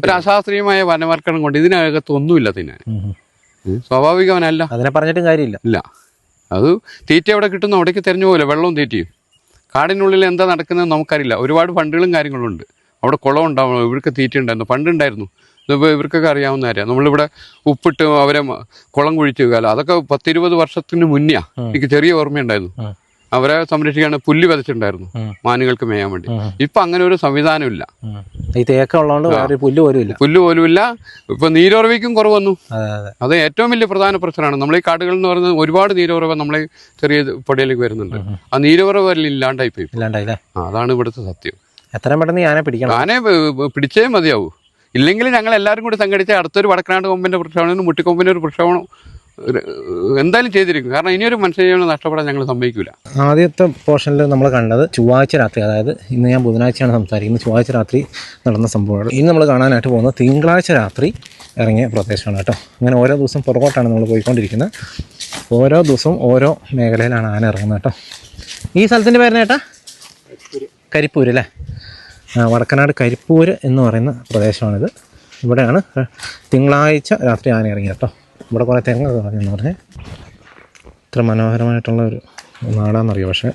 ഒരു അശാസ്ത്രീയമായ വനവൽക്കരണം കൊണ്ട് ഇതിനകത്ത് ഒന്നുമില്ല തിന്നാൻ. സ്വാഭാവികവനല്ല, അതിനെ പറഞ്ഞിട്ടും കാര്യമില്ല. ഇല്ല, അത് തീറ്റ എവിടെ കിട്ടുന്നു അവിടേക്ക് തെരഞ്ഞു പോലെ വെള്ളവും തീറ്റയും. കാടിനുള്ളിൽ എന്താ നടക്കുന്നത് നമുക്കറിയില്ല. ഒരുപാട് ഫണ്ടുകളും കാര്യങ്ങളും ഉണ്ട്. അവിടെ കുളം ഉണ്ടാവും, ഇവർക്ക് തീറ്റ ഉണ്ടായിരുന്നു, പണ്ടുണ്ടായിരുന്നു. ഇതിപ്പോൾ ഇവർക്കൊക്കെ അറിയാവുന്ന കാര്യം. നമ്മളിവിടെ ഉപ്പിട്ട് അവരെ കുളം കുഴിച്ചു കാലം, അതൊക്കെ 10-20 വർഷത്തിന് മുന്നേ എനിക്ക് ചെറിയ ഓർമ്മയുണ്ടായിരുന്നു. അവരെ സംരക്ഷിക്കാൻ പുല്ല് വിതച്ചിട്ടുണ്ടായിരുന്നു മാനുകൾക്ക് മേയാൻ വേണ്ടി. ഇപ്പൊ അങ്ങനെ ഒരു സംവിധാനം ഇല്ല. പുല്ല് പോലും ഇല്ല. ഇപ്പൊ നീരുറവയ്ക്കും കുറവ് വന്നു. അത് ഏറ്റവും വലിയ പ്രധാന പ്രശ്നമാണ്. നമ്മൾ ഈ കാടുകൾ എന്ന് പറയുന്നത് ഒരുപാട് നീരുറവ നമ്മളെ ചെറിയ പൊടിയിലേക്ക് വരുന്നുണ്ട്. ആ നീരുറവ ഇല്ലാണ്ടായി പോയി. അതാണ് ഇവിടുത്തെ സത്യം. എത്രയും പെട്ടെന്ന് ആനയെ പിടിച്ചേ മതിയാവൂ. ഇല്ലെങ്കിൽ ഞങ്ങൾ എല്ലാവരും കൂടി സംഘടിച്ച് അടുത്തൊരു വടക്കനാട് കൊമ്പിന്റെ പ്രക്ഷേപണം, മുട്ടിക്കൊമ്പിന്റെ ഒരു പ്രക്ഷേപണം എന്തായാലും ചെയ്തിരിക്കും. കാരണം ഇനിയൊരു മനുഷ്യജീവനം നഷ്ടപ്പെടാൻ ഞങ്ങൾ സമ്മതിക്കില്ല. ആദ്യത്തെ പോർഷനിൽ നമ്മൾ കണ്ടത് ചൊവ്വാഴ്ച രാത്രി, അതായത് ഇന്ന് ഞാൻ ബുധനാഴ്ചയാണ് സംസാരിക്കുന്നത്, ചൊവ്വാഴ്ച രാത്രി നടന്ന സംഭവമാണ്. ഇനി നമ്മൾ കാണാനായിട്ട് പോകുന്നത് തിങ്കളാഴ്ച രാത്രി ഇറങ്ങിയ പ്രദേശമാണ് കേട്ടോ. അങ്ങനെ ഓരോ ദിവസം പുറകോട്ടാണ് നമ്മൾ പോയിക്കൊണ്ടിരിക്കുന്നത്. ഓരോ ദിവസവും ഓരോ മേഖലയിലാണ് ആന ഇറങ്ങുന്നത് കേട്ടോ. ഈ സ്ഥലത്തിൻ്റെ പേര് ചേട്ടാ കരിപ്പൂര് അല്ലേ, വടക്കനാട് കരിപ്പൂര് എന്ന് പറയുന്ന പ്രദേശമാണിത്. ഇവിടെയാണ് തിങ്കളാഴ്ച രാത്രി ആന ഇറങ്ങിയത് കേട്ടോ. ഇവിടെ കുറേ തെങ്ങൊക്കെ കളഞ്ഞെന്ന് പറഞ്ഞേ. ഇത്ര മനോഹരമായിട്ടുള്ള ഒരു നാടാണെന്നറിയാം. പക്ഷേ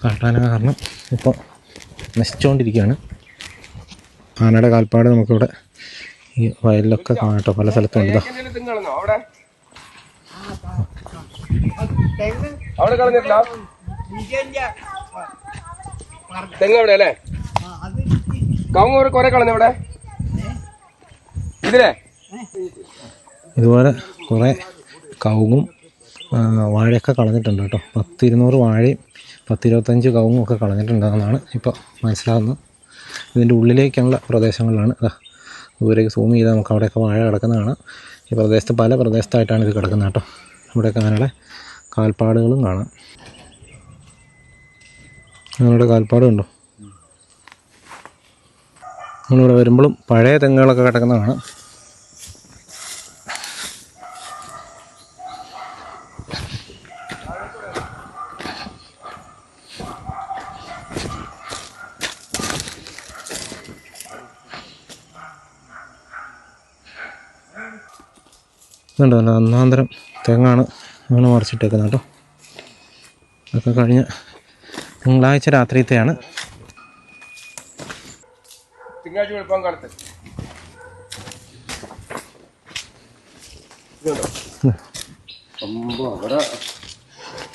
കാട്ടാന കാരണം ഇപ്പോൾ നശിച്ചുകൊണ്ടിരിക്കുകയാണ്. ആനയുടെ കാൽപ്പാട് നമുക്കിവിടെ ഈ വയലിലൊക്കെ കാണാം കേട്ടോ, പല സ്ഥലത്തും ഉണ്ട്. അവിടെ കളഞ്ഞിട്ടില്ല തെങ്ങ് എവിടെ അല്ലേ? കവുങ്ങ് കുറെ കളഞ്ഞവിടെ ഇതിലേ. ഇതുപോലെ കുറേ കവുങ്ങും വാഴയൊക്കെ കളഞ്ഞിട്ടുണ്ട് കേട്ടോ. 100-200 വാഴയും 10-25 കവുങ്ങും ഒക്കെ കളഞ്ഞിട്ടുണ്ടെന്നാണ് ഇപ്പോൾ മനസ്സിലാകുന്നത്. ഇതിൻ്റെ ഉള്ളിലേക്കുള്ള പ്രദേശങ്ങളിലാണ്. ദൂരേക്ക് സൂം ചെയ്താൽ നമുക്ക് അവിടെയൊക്കെ വാഴ കിടക്കുന്നതാണ്. ഈ പ്രദേശത്ത് പല പ്രദേശത്തായിട്ടാണ് ഇത് കിടക്കുന്നത് കേട്ടോ. ഇവിടെയൊക്കെ ആനയുടെ കാൽപ്പാടുകളും കാണാം. ആനയുടെ കാൽപ്പാട് കണ്ടോ. നമ്മളിവിടെ വരുമ്പോഴും പഴയ തെങ്ങുകളൊക്കെ കിടക്കുന്ന കാണാം. ഇതുണ്ടോ, നല്ല ഒന്നാന്തരം തെങ്ങാണ് അങ്ങനെ മറിച്ചിട്ടേക്കുന്നത് കേട്ടോ. അതൊക്കെ കഴിഞ്ഞ് തിങ്കളാഴ്ച രാത്രിയത്തെയാണ്. തിങ്കളാഴ്ച വെളുപ്പം കാലത്ത്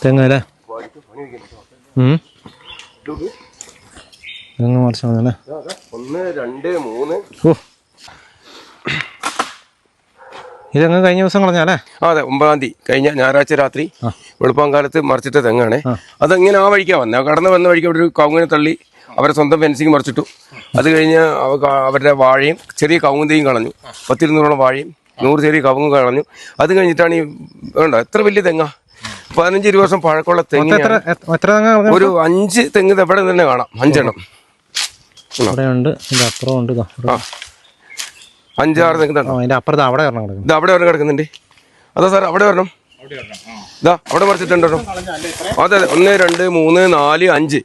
തെങ്ങ് അല്ലേ, തെങ്ങ് മറിച്ചാണല്ലേ. 1, 2, 3. ഓ, ഇതെങ്ങ് കഴിഞ്ഞ ദിവസം കളഞ്ഞാലേ? അതെ, 9-ാം തീയതി കഴിഞ്ഞ ഞായറാഴ്ച രാത്രി വെളുപ്പാങ്കാലത്ത് മറിച്ചിട്ട തെങ്ങാണ്. അതെങ്ങനെ ആ വഴിക്കാ വന്നത്. കടന്നു വന്ന വഴിക്ക് അവിടെ ഒരു കവുങ്ങിനെ തള്ളി അവരെ സ്വന്തം ഫെൻസിങ് മറിച്ചിട്ടു. അത് കഴിഞ്ഞ് അവരുടെ വാഴയും ചെറിയ കവുങ്ങും കളഞ്ഞു. 10-200 വാഴയും 100 ചെറിയ കവുങ്ങ് കളഞ്ഞു. അത് കഴിഞ്ഞിട്ടാണ് ഈ വേണ്ട എത്ര വലിയ തെങ്ങാ, 15-20 വർഷം പഴക്കമുള്ള തെങ്ങ്. ഒരു 5 തെങ്ങ് എവിടെ തന്നെ കാണാം, 5 എണ്ണം. ഉണ്ട്, ഇത് അപ്പുറം ഉണ്ട്. 5-6 തെങ്ങ്. അതിന്റെ അപ്പുറത്ത് അവിടെ ഇത് അവിടെ ഒരെണ്ണം കിടക്കുന്നുണ്ട്. അതാ സാർ അവിടെ വരണം. ഇതാ അവിടെ മറിച്ചിട്ടുണ്ടോ? അതെ അതെ, 1, 2, 3, 4, 5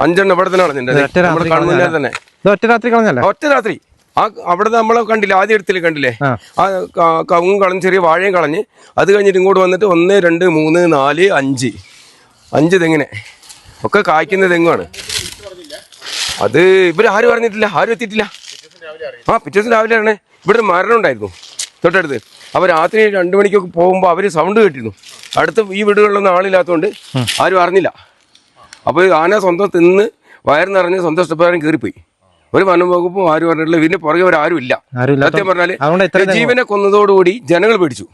5 ഇവിടെ തന്നെ കളഞ്ഞിട്ടുണ്ട്. നമ്മൾ കാണുന്നില്ല തന്നെ. ഒറ്റ രാത്രി കളഞ്ഞല്ലേ? ഒറ്റ രാത്രി. ആ അവിടെ നമ്മളെ കണ്ടില്ല, ആദ്യം എടുത്തില്ല കണ്ടില്ലേ, ആ കവുങ്ങും കളഞ്ഞ് ചെറിയ വാഴയും കളഞ്ഞ് അത് കഴിഞ്ഞിട്ട് ഇങ്ങോട്ട് വന്നിട്ട് 1, 2, 3, 4, 5 തെങ്ങിനെ ഒക്കെ കായ്ക്കുന്ന തെങ്ങാണ്. അത് ഇവരാരും അറിഞ്ഞിട്ടില്ല, ആരും എത്തിയിട്ടില്ല. പിറ്റേ ദിവസം രാവിലെ ആണ് ഇവിടെ ഒരു മരണം ഉണ്ടായിരുന്നു തൊട്ടടുത്ത്. അപ്പോൾ രാത്രി 2 മണിക്കൊക്കെ പോകുമ്പോൾ അവർ സൗണ്ട് കേട്ടിരുന്നു. അടുത്ത് ഈ വീടുകളിലൊന്നും ആളില്ലാത്തതുകൊണ്ട് ആരും അറിഞ്ഞില്ല. അപ്പോൾ ആന സ്വന്തം തിന്ന് വയറ് നിറഞ്ഞ് സ്വന്തം ഇഷ്ടപ്രകാരം കയറിപ്പോയി. ഒരു വനം വകുപ്പും ആരും പറഞ്ഞിട്ടില്ല. ഇതിന്റെ പുറകെ അവരാരും ഇല്ല. സത്യം പറഞ്ഞാല് ജീവനെ കൊന്നതോടുകൂടി ജനങ്ങൾ പേടിച്ചു.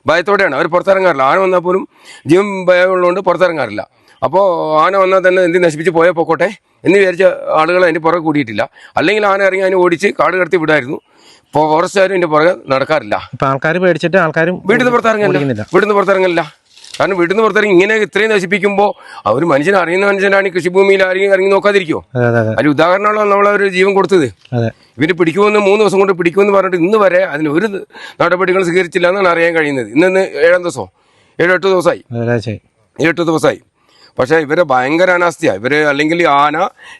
ഭയത്തോടെയാണ് അവർ പുറത്തിറങ്ങാറില്ല. ആന വന്നാൽ പോലും ജീവൻ ഭയമുള്ളതുകൊണ്ട് പുറത്തിറങ്ങാറില്ല. അപ്പോൾ ആന വന്നാൽ തന്നെ എന്ത് നശിപ്പിച്ച് പോയാൽ പൊക്കോട്ടെ എന്ന് വിചാരിച്ച ആളുകൾ അതിന്റെ പുറകെ കൂടിയിട്ടില്ല. അല്ലെങ്കിൽ ആന ഇറങ്ങി അതിനെ ഓടിച്ച് കാട് കടത്തി വിടായിരുന്നു. ഇപ്പോൾ ഫോറസ്റ്റുകാരും ഇതിന്റെ പുറകെ നടക്കാറില്ല. ആൾക്കാർ പേടിച്ചിട്ട് ആൾക്കാരും വീട്ടിൽ നിന്ന് പുറത്തിറങ്ങില്ല. കാരണം വീട്ടിൽ നിന്ന് പുറത്തിറങ്ങി ഇങ്ങനെ ഇത്രയും നശിപ്പിക്കുമ്പോൾ അവർ മനുഷ്യനെ അറിയുന്ന മനുഷ്യനാണ് ഈ കൃഷിഭൂമിയിൽ ആരെങ്കിലും ഇറങ്ങി നോക്കാതിരിക്കുമോ? അതിന് ഉദാഹരണമാണോ നമ്മളൊരു ജീവൻ കൊടുത്തത്. ഇവര് പിടിക്കുമെന്ന് 3 ദിവസം കൊണ്ട് പിടിക്കുമെന്ന് പറഞ്ഞിട്ട് ഇന്ന് വരെ അതിന് ഒരു നടപടികൾ സ്വീകരിച്ചില്ല എന്നാണ് അറിയാൻ കഴിയുന്നത്. ഇന്ന് 7-ാം ദിവസമോ 7-8 ദിവസമായി. 7-8 ദിവസമായി. പക്ഷേ ഇവരെ ഭയങ്കര അനാസ്ഥയാണ് ഇവര്. അല്ലെങ്കിൽ ആന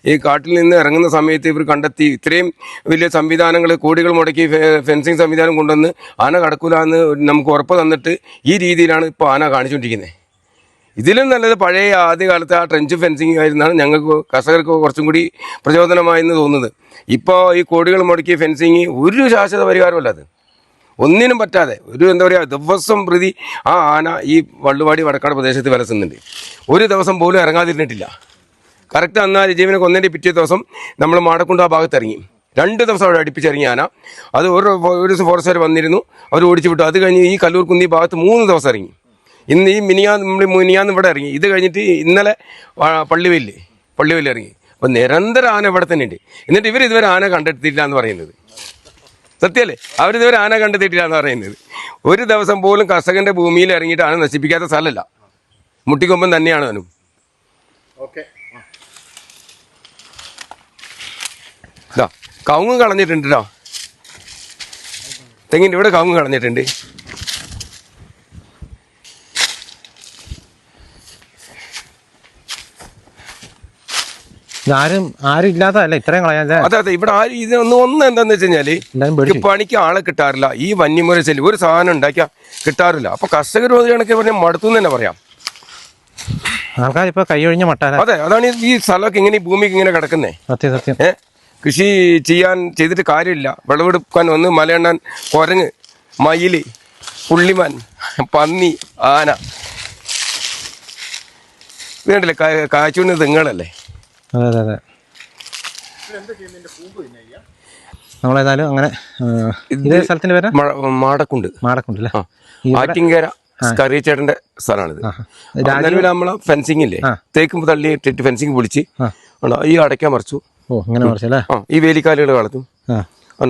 ഈ കാട്ടിൽ നിന്ന് ഇറങ്ങുന്ന സമയത്ത് ഇവർ കണ്ടെത്തി ഇത്രയും വലിയ സംവിധാനങ്ങൾ കോടികൾ മുടക്കി ഫെൻസിങ് സംവിധാനം കൊണ്ടുവന്ന് ആന കടക്കൂല എന്ന് നമുക്ക് ഉറപ്പ് തന്നിട്ട് ഈ രീതിയിലാണ് ഇപ്പോൾ ആന കാണിച്ചുകൊണ്ടിരിക്കുന്നത്. ഇതിലും നല്ലത് പഴയ ആദ്യകാലത്ത് ആ ട്രെഞ്ച് ഫെൻസിങ് ആയിരുന്നാണ് ഞങ്ങൾക്ക് കർഷകർക്ക് കുറച്ചും കൂടി പ്രചോദനമായെന്ന് തോന്നുന്നത്. ഇപ്പോൾ ഈ കോടികൾ മുടക്കിയ ഫെൻസിങ് ഒരു ശാശ്വത പരിഹാരമല്ല. അത് ഒന്നിനും പറ്റാതെ ഒരു എന്താ പറയുക, ദിവസം പ്രതി ആ ആന ഈ വള്ളുവാടി വടക്കാട് പ്രദേശത്ത് വിലസുന്നുണ്ട്. ഒരു ദിവസം പോലും ഇറങ്ങാതിരുന്നിട്ടില്ല. കറക്റ്റ് അന്ന് ജീവനെ കൊന്നതിൻ്റെ പിറ്റേ ദിവസം നമ്മൾ മാടക്കുണ്ട് ആ ഭാഗത്ത് ഇറങ്ങി. 2 ദിവസം അവിടെ അടുപ്പിച്ചിറങ്ങി ആന. അത് ഒരു ദിവസം ഫോറസ്റ്റുകാർ വന്നിരുന്നു, അവർ ഓടിച്ചു വിട്ടു. അത് കഴിഞ്ഞ് ഈ കല്ലൂർ കുന്നി ഭാഗത്ത് 3 ദിവസം ഇറങ്ങി. ഇന്ന് ഈ മിനിയാന്ന് ഇവിടെ ഇറങ്ങി. ഇത് കഴിഞ്ഞിട്ട് ഇന്നലെ പള്ളിവെല്ലിൽ ഇറങ്ങി. അപ്പം നിരന്തരം ആന ഇവിടെ തന്നെ ഉണ്ട്. എന്നിട്ട് ഇതുവരെ ആന കണ്ടെത്തിയില്ല എന്ന് പറയുന്നത് സത്യമല്ലേ? അവരിതുവരെ ആന കണ്ടെത്തിയിട്ടില്ല എന്ന് പറയുന്നത്. ഒരു ദിവസം പോലും കർഷകന്റെ ഭൂമിയിൽ ഇറങ്ങിയിട്ട് ആന നശിപ്പിക്കാത്ത സ്ഥലമല്ല. മുട്ടിക്കൊമ്പൻ തന്നെയാണ് അവനും. കവുങ്ങ് കളഞ്ഞിട്ടുണ്ട് കേട്ടോ. തെങ്ങിൻ്റെ ഇവിടെ കവുങ്ങ് കളഞ്ഞിട്ടുണ്ട്. ആരും ഇല്ലാത്തതല്ല ഇത്രയും കളയാൻ അതെ ഇവിടെ ആരും ഒന്ന് എന്താന്ന് വെച്ച് കഴിഞ്ഞാല് പണിക്ക് ആളെ കിട്ടാറില്ല. ഈ വന്യമൃഗ ശല്യം ഒരു സാധനം ഉണ്ടാക്കിയാൽ കിട്ടാറില്ല. അപ്പൊ കർഷകർ കണക്കെ പറഞ്ഞാൽ മടുത്തു എന്ന് തന്നെ പറയാം. ആൾക്കാർ ഇപ്പൊ കൈയൊഴിഞ്ഞ മട്ടാല. അതെ, അതാണ് ഈ സ്ഥലമൊക്കെ ഇങ്ങനെ ഈ ഭൂമിക്ക് ഇങ്ങനെ കിടക്കുന്നേ. സത്യം. കൃഷി ചെയ്തിട്ട് കാര്യമില്ല. വിളവെടുക്കാൻ വന്ന് മലയണ്ണാൻ, കുരങ്ങ്, മയില്, പുള്ളിമാൻ, പന്നി, ആന, വേണ്ടില്ലേ കാഴ്ച തെങ്ങുകളല്ലേ. അതെ. നമ്മളേതായാലും അങ്ങനെ ഇതേ സ്ഥലത്തിന്റെ പേര് മാടക്കുണ്ട് അല്ലേ? ആറ്റിങ്കര കറിയച്ചേട്ടന്റെ സ്ഥലമാണിത്. നിലവിൽ നമ്മളെ ഫെൻസിംഗ് ഇല്ലേ, തേക്കും തള്ളി ഇട്ടിട്ട് ഫെൻസിങ് പൊളിച്ച് ഈ അടയ്ക്കാൻ മറിച്ചു. ഈ വേലിക്കാലുകൾ കളഞ്ഞു.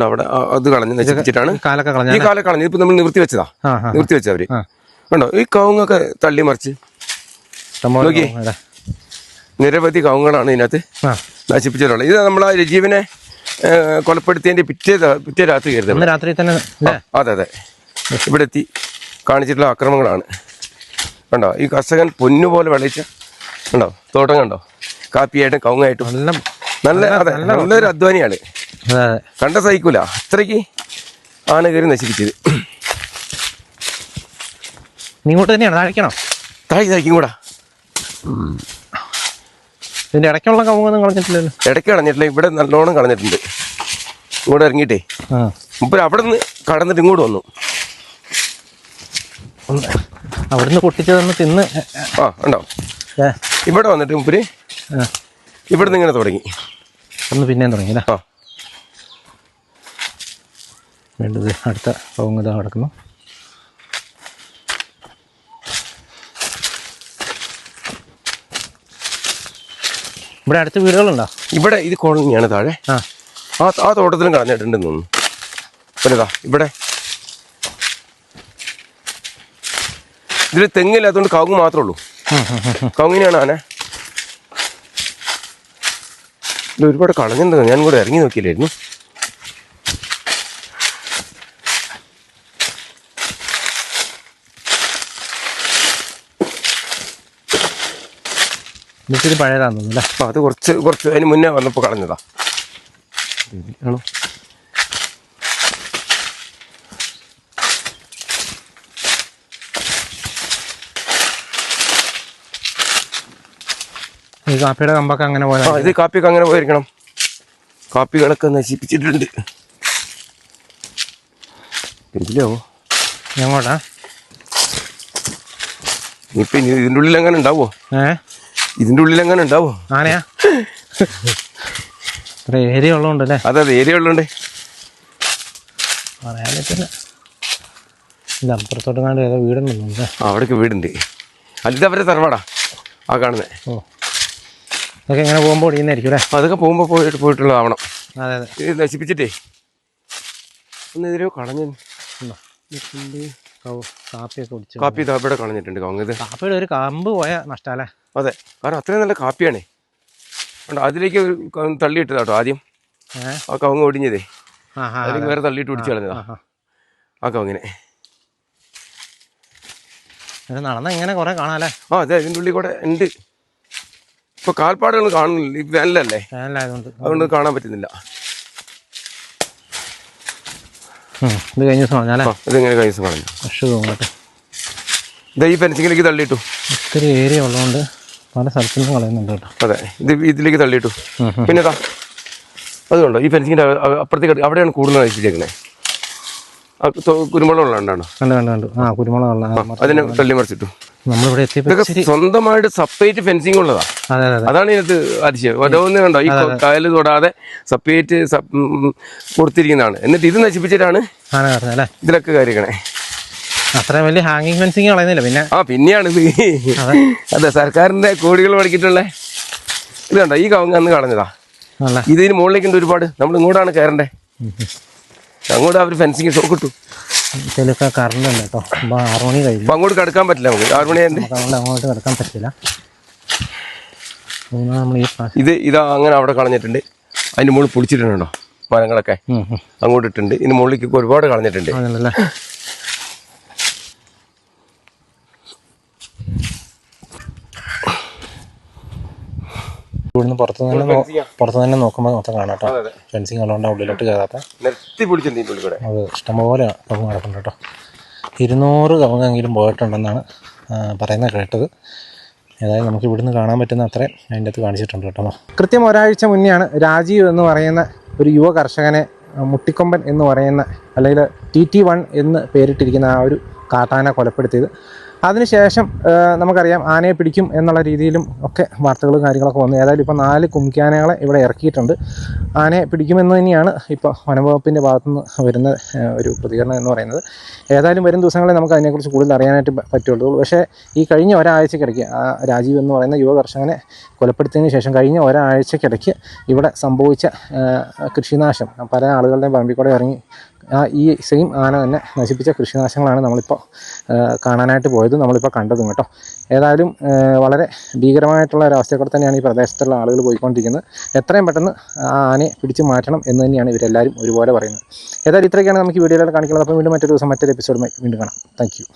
അവിടെ അത് കളഞ്ഞ് നശിപ്പിച്ചിട്ടാണ് ഈ കാലം കളഞ്ഞു. ഇപ്പൊ നമ്മൾ നിവർത്തി വെച്ചവര് കണ്ടോ. ഈ കവുങ്ങൊക്കെ തള്ളി മറിച്ച് നോക്കി നിരവധി കവുങ്ങുകളാണ് ഇതിനകത്ത് നശിപ്പിച്ചിട്ടുള്ളത്. ഇത് നമ്മളാ രജീവനെ കൊലപ്പെടുത്തിയതിന്റെ പിറ്റേ രാത്രി കരുതുന്നത്. അതെ ഇവിടെ എത്തി കാണിച്ചിട്ടുള്ള അക്രമങ്ങളാണ്. കണ്ടോ ഈ കർഷകൻ പൊന്നുപോലെ വിളയിച്ച കണ്ടോ തോട്ടം കണ്ടോ, കാപ്പിയായിട്ടും കവുങ്ങായിട്ടും നല്ലൊരു അധ്വാനിയാണ്. കണ്ട സഹിക്കൂല, അത്രയ്ക്ക് ആണ് കയറി നശിപ്പിച്ചത്. ഇങ്ങോട്ട് തന്നെയാണ് താഴ്ക്കണം, താഴ്ക്കും കൂടാ. ഇതിന്റെ ഇടയ്ക്കുള്ള കവുങ്ങൊന്നും കളഞ്ഞിട്ടില്ലല്ലോ. ഇടയ്ക്ക് കളഞ്ഞിട്ടില്ല, ഇവിടെ നല്ലോണം കളഞ്ഞിട്ടുണ്ട്. ഇങ്ങോട്ട് ഇറങ്ങിയിട്ടേ മുമ്പ് അവിടെ നിന്ന് കടന്നിട്ട് ഇങ്ങോട്ട് വന്നു. അവിടുന്ന് പൊട്ടിച്ചതൊന്ന് തിന്ന് ഉണ്ടോ. ഇവിടെ വന്നിട്ട് മുമ്പര് ഇവിടുന്ന് ഇങ്ങനെ തുടങ്ങി ഒന്ന് പിന്നെയും തുടങ്ങിയല്ലേ. വേണ്ടത് അടുത്ത കവുങ്ങ് ഇതാ കിടക്കുന്നു. ഇവിടെ അടുത്ത് വീടുകളുണ്ടോ? ഇവിടെ ഇത് കോളനിയാണ് താഴെ. ആ തോട്ടത്തിലും കളഞ്ഞിട്ടുണ്ടെന്ന് തോന്നുന്നു. പിന്നെ ഇവിടെ ഇതിൽ തെങ്ങില്ലാത്തതുകൊണ്ട് കവുങ്ങ് മാത്രമേ ഉള്ളൂ. കവുങ്ങിനാണ് ആന. ഇത് ഒരുപാട് കളഞ്ഞിട്ടുണ്ടോ, ഞാൻ കൂടെ ഇറങ്ങി നോക്കിയില്ലായിരുന്നു. ഇത്തിരി പഴയതാന്ന് തോന്നുന്നു അല്ലേ? അത് കുറച്ച് അതിന് മുന്നേ വന്നപ്പോൾ കളഞ്ഞതാ. ആണോ ഈ കാപ്പിയുടെ കമ്പൊക്കെ അങ്ങനെ പോയാൽ ഇത് കാപ്പിയൊക്കെ അങ്ങനെ പോയിരിക്കണം. കാപ്പികളൊക്കെ നശിപ്പിച്ചിട്ടുണ്ട്. എന്തിലാവോ എങ്ങോട്ടാ ഇപ്പൊ ഇതിൻ്റെ ഉള്ളിൽ എങ്ങനെ ഉണ്ടാവോ? ഇതിൻ്റെ ഉള്ളിൽ എങ്ങനെ ഉണ്ടാവോ? ആനയാ? ഇത്ര ഏരിയ ഉള്ളതുകൊണ്ടല്ലേ? അതെ ഏരിയ ഉള്ളതുകൊണ്ട് പറയാൻ പറ്റില്ല. ഇത് അപ്പുറത്തോട്ട് കാണ്ട് ഏതോ വീടുണ്ടല്ലോ. അവിടേക്ക് വീടുണ്ട്. അല്ല അവരെ തറവാടാ ആ കാണുന്നത്. അതൊക്കെ എങ്ങനെ പോകുമ്പോൾ ഒടിയുന്നതായിരിക്കും അല്ലേ? അതൊക്കെ പോകുമ്പോൾ പോയിട്ടുള്ളതാവണം. അതെ ഇത് നശിപ്പിച്ചിട്ടേ ഒന്ന് എതിരോ കളഞ്ഞു. കാപ്പിയൊക്കെ കുടിച്ചു. കാപ്പി ഇവിടെ കളഞ്ഞിട്ടുണ്ട്. കവുങ്ങ് കാപ്പിയുടെ ഒരു കമ്പ് പോയ നഷ്ടല്ലേ? അതെ, കാരണം അത്രയും നല്ല കാപ്പിയാണേ. അതിലേക്ക് തള്ളിയിട്ടതാ കേട്ടോ ആദ്യം. ആ കവുങ്ങ് ഒടിഞ്ഞതേ അതിലേക്ക് വേറെ തള്ളിയിട്ട് പിടിച്ചു കളഞ്ഞതാ ആ കവുങ്ങിനെ. നടന്ന ഇങ്ങനെ കുറെ കാണാല്ലേ? അതെ ഇതിൻ്റെ ഉള്ളിൽ കൂടെ ഉണ്ട്. ഇപ്പൊ കാൽപ്പാടുകൾ കാണുന്നില്ല, ഈ വേനലല്ലേ, അതുകൊണ്ട് കാണാൻ പറ്റുന്നില്ല. ഇത് കഴിഞ്ഞ ദിവസം കളഞ്ഞാലേ? ഇതിങ്ങനെ കഴിഞ്ഞ ദിവസം കളഞ്ഞു. ഇതാ ഈ ഫെൻസിങ്ങിലേക്ക് തള്ളിയിട്ടു. ഒത്തിരി ഏരിയ ഉള്ളതുകൊണ്ട് പല സ്ഥലത്തു നിന്നും കളയുന്നുണ്ട് കേട്ടോ. അതെ ഇതിലേക്ക് തള്ളിയിട്ടു. പിന്നെ അതുകൊണ്ടോ ഈ ഫെൻസിങ്ങിന്റെ അപ്പുറത്തേക്ക് അവിടെയാണ് കൂടുതൽ നശിപ്പിച്ചേക്കുന്നത്. കുരുമുളക് വെള്ളമുണ്ടാണോ? കുരുമുളക് വെള്ളം അതിനെ തള്ളി മറിച്ചിട്ടു. നമ്മളിവിടെ എത്തിയപ്പോൾ സ്വന്തമായിട്ട് സെപ്പറേറ്റ് ഫെൻസിങ് ഉള്ളതാ. അതാണ് ഇതിനകത്ത് അതിശയം. ഓരോന്ന് കണ്ടോ ഈ കായൽ തൊടാതെ സെപ്പറേറ്റ് കൊടുത്തിരിക്കുന്നതാണ്. എന്നിട്ട് ഇത് നശിപ്പിച്ചിട്ടാണ് ഇതിലൊക്കെ കാര്യക്കണേ. അത്ര വലിയ ഹാങ്ങിങ് ഫെൻസിങ് കളയുന്നില്ല. പിന്നെയാണ് ഇത്. അതെ സർക്കാരിന്റെ കോടികൾ പഠിച്ചിട്ടുള്ള ഇത് കണ്ടോ ഈ കവുങ്ങ് അന്ന് കളഞ്ഞതാ. ഇതിന് മുകളിലേക്കുണ്ട് ഒരുപാട്. നമ്മൾ ഇങ്ങോട്ടാണ് കയറണ്ടേ. അങ്ങോട്ട് അവർ ഫെൻസിങ് ഷോക്ക് ഇട്ടു. കറണ്ട് ഉണ്ട് കേട്ടോ. 6 മണി കഴിഞ്ഞു. അപ്പൊ അങ്ങോട്ട് കിടക്കാൻ പറ്റില്ല. നമുക്ക് 6 മണിയായിട്ട് അങ്ങോട്ട് കിടക്കാൻ പറ്റില്ല. ഇതാ അങ്ങനെ അവിടെ കളഞ്ഞിട്ടുണ്ട്. അതിന്റെ മുകളിൽ പൊടിച്ചിട്ടുണ്ടോ മരങ്ങളൊക്കെ അങ്ങോട്ട് ഇട്ടുണ്ട്. ഇതിന് മുകളിലേക്ക് ഒരുപാട് കളഞ്ഞിട്ടുണ്ട്. ഇവിടുന്ന് പുറത്ത് തന്നെ നോക്കുമ്പോൾ മൊത്തം കാണാം കേട്ടോ. ഫെൻസിങ് ഉള്ളതുകൊണ്ട് ഉള്ളിലോട്ട് കയറാത്ത നിർത്തി പിടിച്ചിട്ടുണ്ട്. അത് ഇഷ്ടംപോലെ കവുങ്ങ് കിടക്കുന്നുണ്ട് കേട്ടോ. 200 കവുങ്ങെങ്കിലും പോയിട്ടുണ്ടെന്നാണ് പറയുന്നത് കേട്ടത്. ഏതായാലും നമുക്ക് ഇവിടുന്ന് കാണാൻ പറ്റുന്ന അത്രയും അതിൻ്റെ അകത്ത് കാണിച്ചിട്ടുണ്ട് കേട്ടോ. കൃത്യം ഒരാഴ്ച മുന്നെയാണ് രാജീവ് എന്ന് പറയുന്ന ഒരു യുവ കർഷകനെ മുട്ടിക്കൊമ്പൻ എന്ന് പറയുന്ന അല്ലെങ്കിൽ TT1 എന്ന് പേരിട്ടിരിക്കുന്ന ആ ഒരു കാട്ടാന കൊലപ്പെടുത്തിയത്. അതിനുശേഷം നമുക്കറിയാം ആനയെ പിടിക്കും എന്നുള്ള രീതിയിലും ഒക്കെ വാർത്തകളും കാര്യങ്ങളൊക്കെ വന്നു. ഏതായാലും ഇപ്പോൾ 4 കുംകിയാനകളെ ഇവിടെ ഇറക്കിയിട്ടുണ്ട്. ആനയെ പിടിക്കുമെന്ന് തന്നെയാണ് ഇപ്പോൾ വനംവകുപ്പിൻ്റെ ഭാഗത്തുനിന്ന് വരുന്ന ഒരു പ്രതികരണം എന്ന് പറയുന്നത്. ഏതായാലും വരും ദിവസങ്ങളിൽ നമുക്ക് അതിനെക്കുറിച്ച് കൂടുതൽ അറിയാനായിട്ട് പറ്റുള്ളൂ. പക്ഷേ ഈ കഴിഞ്ഞ ഒരാഴ്ചക്കിടയ്ക്ക് രാജീവ് എന്ന് പറയുന്ന യുവ കർഷകനെ കൊലപ്പെടുത്തിയതിന് ശേഷം കഴിഞ്ഞ ഒരാഴ്ചക്കിടയ്ക്ക് ഇവിടെ സംഭവിച്ച കൃഷിനാശം, പല ആളുകളുടെയും പറമ്പിൽ ഇറങ്ങി ഈ സെയിം ആന തന്നെ നശിപ്പിച്ച കൃഷിനാശങ്ങളാണ് നമ്മളിപ്പോൾ കാണാനായിട്ട് പോയത്, നമ്മളിപ്പോൾ കണ്ടതും കേട്ടോ. ഏതായാലും വളരെ ഭീകരമായിട്ടുള്ള ഒരവസ്ഥയെക്കൂടെ തന്നെയാണ് ഈ പ്രദേശത്തുള്ള ആളുകൾ പോയിക്കൊണ്ടിരിക്കുന്നത്. എത്രയും പെട്ടെന്ന് ആ ആനയെ പിടിച്ചു മാറ്റണം എന്ന് തന്നെയാണ് ഇവരെല്ലാവരും ഒരുപോലെ പറയുന്നത്. ഏതായാലും ഇത്രയൊക്കെയാണ് നമുക്ക് ഈ വീഡിയോയിൽ കാണിക്കുന്നത്. അപ്പോൾ വീണ്ടും മറ്റൊരു ദിവസം മറ്റൊരു എപ്പിസോഡുമായി വീണ്ടും കാണാം. Thank you.